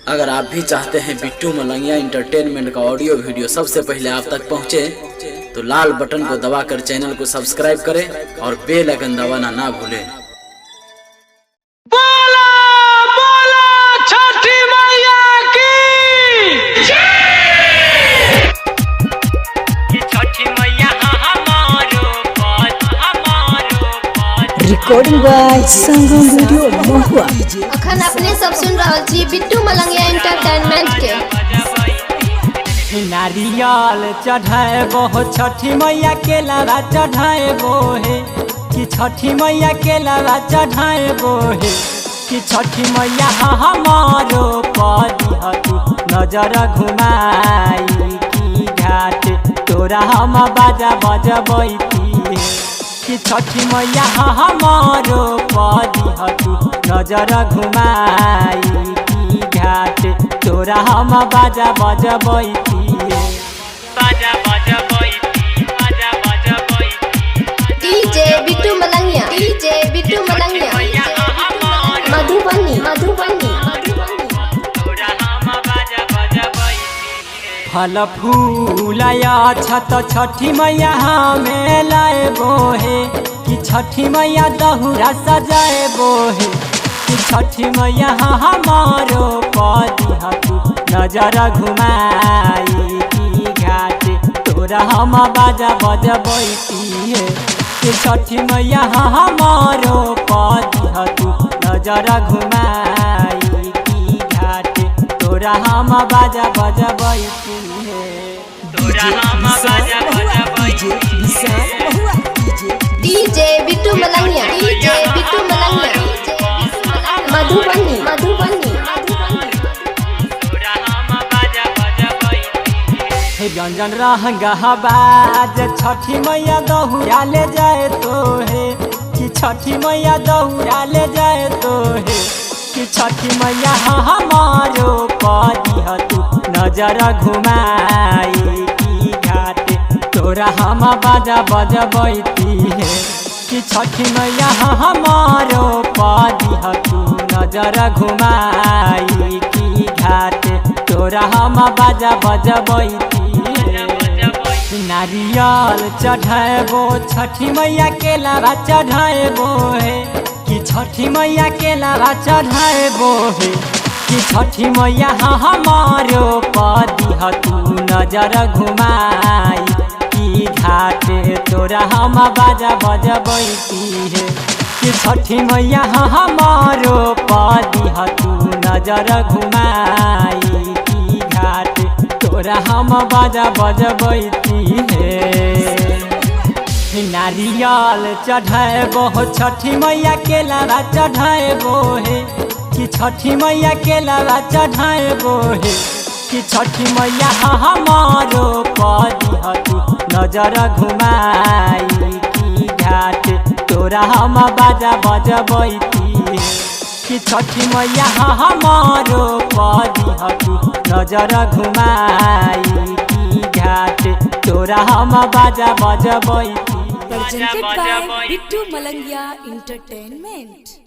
अगर आप भी चाहते हैं बिट्टू मलंगिया इंटरटेनमेंट का ऑडियो वीडियो सबसे पहले आप तक पहुंचे, तो लाल बटन को दबाकर चैनल को सब्सक्राइब करें और बेल आइकन दबाना ना भूलें। रिकॉर्डिंग बाय संगम वीडियो महुआ। अखन अपने सब सुन रहा छी बिट्टू मलंगिया इंटरटेनमेंट के। नारियल चढ़ाबो छठी मैया के लावा चढ़ाबो है कि छठी मैया के लावा चढ़ाबो है कि छठी मैया हमारो पदी नजर घुमाई की घाट तोरा हम बाजा बजबैती कि छठी मैया हमारो पदी नजर घुमाई की घाट तोरा हम बाजा बजबैती डीजे बिट्टू मलंगिया मधुबनी फल फूल छत छठी मैया हमें लाएबो है कि छठी मैया दहुरा सजाएबो है कि छठी मैया हमारो पदी नजर घुमाई की घाट तोरा हम बाजा बजबैती है कि छठी मैया हमारो पदी नजर घुमाई की घाट तोरा हम बाजा बजबैती है डीजे बिट्टू मलंगिया मधुबनी व्यंजन रहंगा बाज छठी मैया दहुरा ले जाए तो है कि छठी मैया दहुरा ले जाए तो है कि छठी मैया हमारो पदी नजर घुमाई की घाट तोरा हम बाजा बजबैती है कि छठी मैया हमारो पदी नजर घुमाई की घाट तोरा हम बाजा बजबैती नारियल चढ़ाबो छठी मैया के लावा चढ़ाबो है कि छठी मैया के लावा चढ़ाबो है कि छठी मैया हमारो पदी नजर घुमाई की घाट तोरा हम बाजा बजबैती है कि छठी मैया हमारो पदी नजर घुमाई की घाट तोरा हम बाजा बजबैती है। नारियल चढ़ाबो छठी मैया के लावा चढ़ाबो है कि छठी मैया के लावा चढ़ाबो है कि छठी मैया हमारो पदी नजर घुमाई की घाट तोरा हम बाजा बजबैती है कि छठी मैया हमारो पदी नजर घुमाई की घाट तोरा हम बाजा बजबैती। Presented by Bittu Malangiya entertainment.